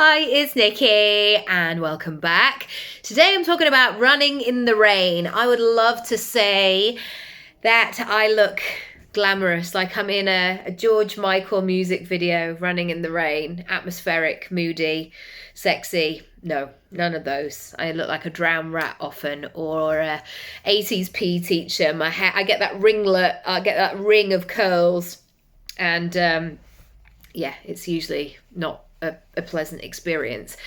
Hi, it's Nikki and welcome back. Today I'm talking about running in the rain. I would love to say that I look glamorous, like I'm in a George Michael music video, running in the rain, atmospheric, moody, sexy. No, none of those. I look like a drowned rat often, or a 80s PE teacher. My hair, I get that ringlet, I get that ring of curls, and yeah, it's usually not a pleasant experience.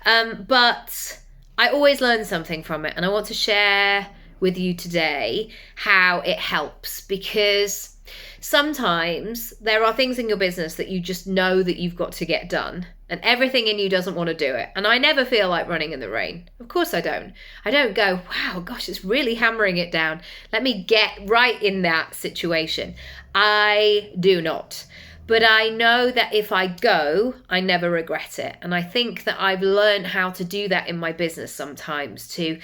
But I always learn something from it, and I want to share with you today how it helps, because sometimes there are things in your business that you just know that you've got to get done, and everything in you doesn't want to do it. And I never feel like running in the rain. Of course I don't. I don't go, wow, gosh, it's really hammering it down. Let me get right in that situation. I do not. But I know that if I go, I never regret it. And I think that I've learned how to do that in my business sometimes, to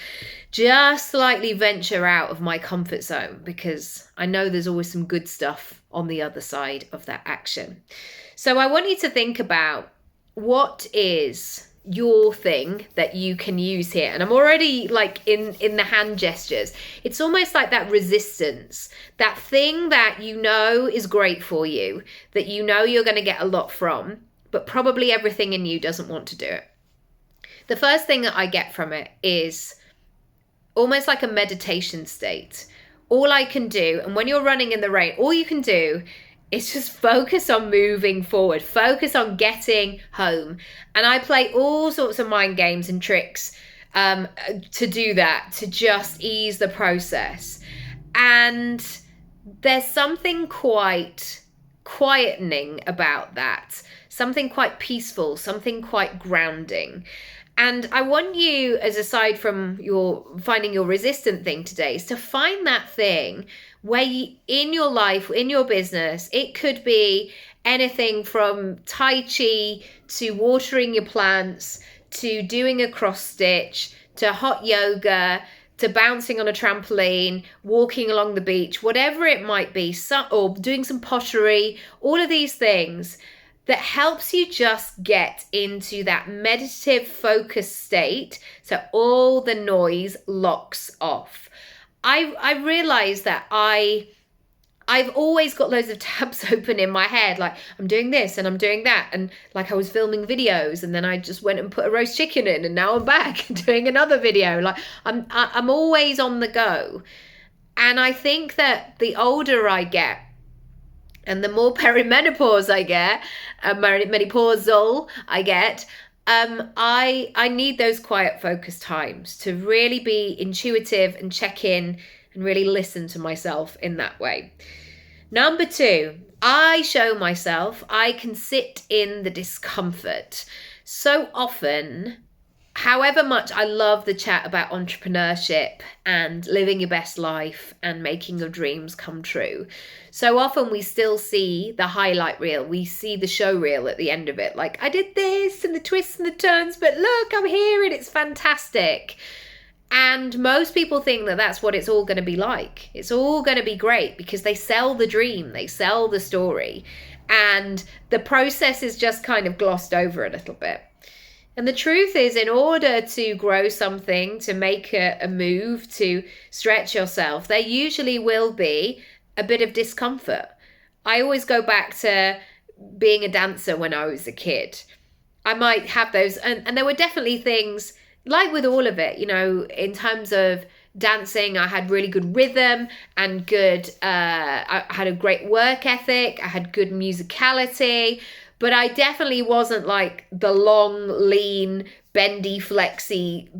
just slightly venture out of my comfort zone, because I know there's always some good stuff on the other side of that action. So I want you to think about, what is your thing that you can use here? And I'm already like in the hand gestures. It's almost like that resistance, that thing that you know is great for you, that you know you're going to get a lot from, but probably everything in you doesn't want to do it. The first thing that I get from it is almost like a meditation state. All I can do, and when you're running in the rain, all you can do is just focus on moving forward, focus on getting home. And I play all sorts of mind games and tricks to do that, to just ease the process. And there's something quite quietening about that, something quite peaceful, something quite grounding. And I want you, as aside from your finding your resistant thing today, is to find that thing where you, in your life, in your business, it could be anything from Tai Chi to watering your plants, to doing a cross stitch, to hot yoga, to bouncing on a trampoline, walking along the beach, whatever it might be, or doing some pottery, all of these things that helps you just get into that meditative focus state, so all the noise locks off. I realized that I've always got loads of tabs open in my head, like I'm doing this and I'm doing that, and like I was filming videos and then I just went and put a roast chicken in and now I'm back doing another video. Like I'm always on the go. And I think that the older I get, and the more perimenopause I get, menopausal I get, I need those quiet focus times to really be intuitive and check in and really listen to myself in that way. Number 2, I show myself I can sit in the discomfort. So often, however much I love the chat about entrepreneurship and living your best life and making your dreams come true, so often we still see the highlight reel. We see the show reel at the end of it. Like, I did this and the twists and the turns, but look, I'm here and it's fantastic. And most people think that that's what it's all going to be like. It's all going to be great because they sell the dream, they sell the story, and the process is just kind of glossed over a little bit. And the truth is, in order to grow something, to make a move, to stretch yourself, there usually will be a bit of discomfort. I always go back to being a dancer when I was a kid. I might have those, and there were definitely things, like with all of it, you know, in terms of dancing, I had really good rhythm and good, I had a great work ethic, I had good musicality, but I definitely wasn't like the long, lean, bendy, flexy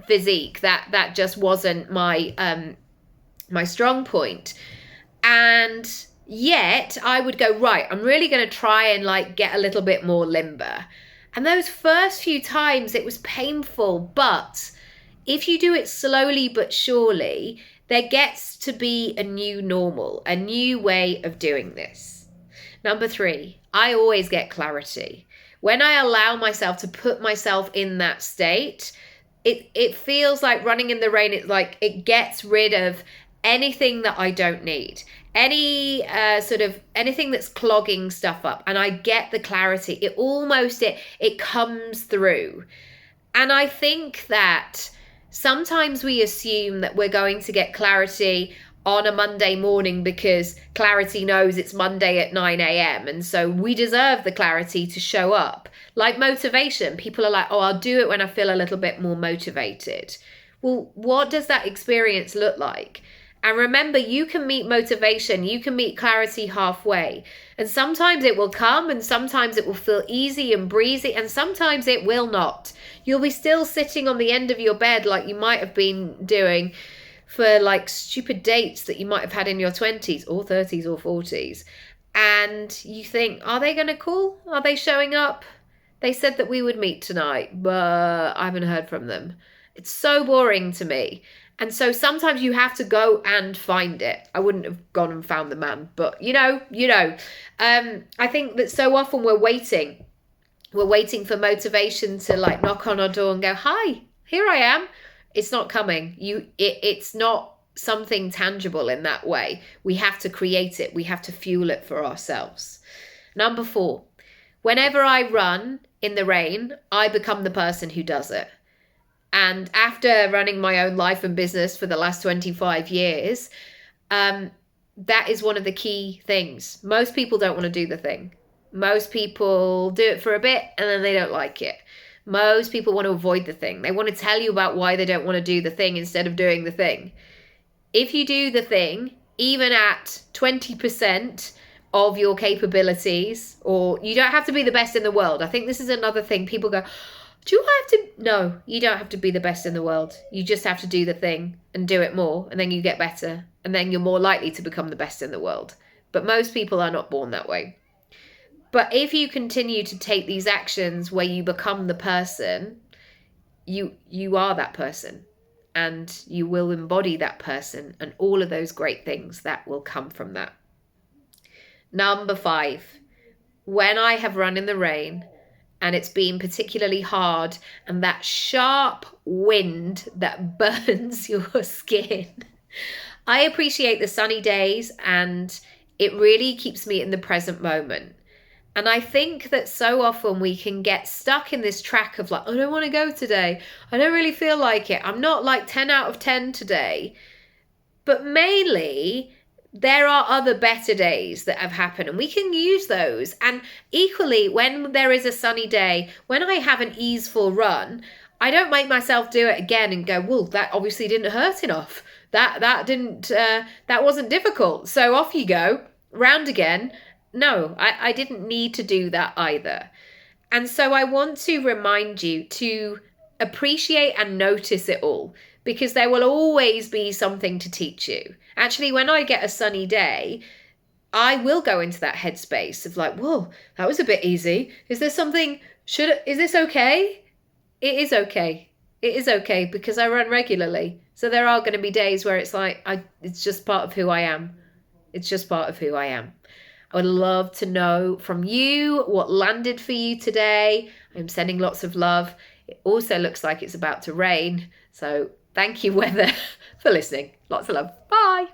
physique. That just wasn't my my strong point. And yet I would go, right, I'm really going to try and like get a little bit more limber. And those first few times it was painful, but if you do it slowly but surely, there gets to be a new normal, a new way of doing this. Number 3, I always get clarity. When I allow myself to put myself in that state, it feels like running in the rain. It's like it gets rid of anything that I don't need, any sort of anything that's clogging stuff up, and I get the clarity. It comes through. And I think that sometimes we assume that we're going to get clarity on a Monday morning because clarity knows it's Monday at 9 a.m. And so we deserve the clarity to show up. Like motivation, people are like, oh, I'll do it when I feel a little bit more motivated. Well, what does that experience look like? And remember, you can meet motivation, you can meet clarity halfway. And sometimes it will come, and sometimes it will feel easy and breezy, and sometimes it will not. You'll be still sitting on the end of your bed like you might have been doing for like stupid dates that you might have had in your 20s or 30s or 40s. And you think, are they going to call? Are they showing up? They said that we would meet tonight, but I haven't heard from them. It's so boring to me. And so sometimes you have to go and find it. I wouldn't have gone and found the man, but you know. I think that so often we're waiting for motivation to like knock on our door and go, hi, here I am. It's not coming. It's not something tangible in that way. We have to create it. We have to fuel it for ourselves. Number 4, whenever I run in the rain, I become the person who does it. And after running my own life and business for the last 25 years, that is one of the key things. Most people don't want to do the thing. Most people do it for a bit and then they don't like it. Most people want to avoid the thing. They want to tell you about why they don't want to do the thing instead of doing the thing. If you do the thing, even at 20% of your capabilities, or you don't have to be the best in the world. I think this is another thing. People go, do I have to? No, you don't have to be the best in the world. You just have to do the thing and do it more, and then you get better, and then you're more likely to become the best in the world. But most people are not born that way. But if you continue to take these actions where you become the person, you are that person, and you will embody that person and all of those great things that will come from that. Number 5, when I have run in the rain, and it's been particularly hard, and that sharp wind that burns your skin. I appreciate the sunny days, and it really keeps me in the present moment. And I think that so often we can get stuck in this track of like, I don't want to go today. I don't really feel like it. I'm not like 10 out of 10 today. But mainly, there are other better days that have happened, and we can use those. And equally, when there is a sunny day, when I have an easeful run, I don't make myself do it again and go, well, that obviously didn't hurt enough. That wasn't difficult. So off you go, round again. No, I didn't need to do that either. And so I want to remind you to appreciate and notice it all, because there will always be something to teach you. Actually, when I get a sunny day, I will go into that headspace of like, whoa, that was a bit easy. Is there something, is this okay? It is okay. It is okay, because I run regularly. So there are going to be days where it's like, it's just part of who I am. It's just part of who I am. I would love to know from you what landed for you today. I'm sending lots of love. It also looks like it's about to rain. So thank you, weather, for listening. Lots of love. Bye.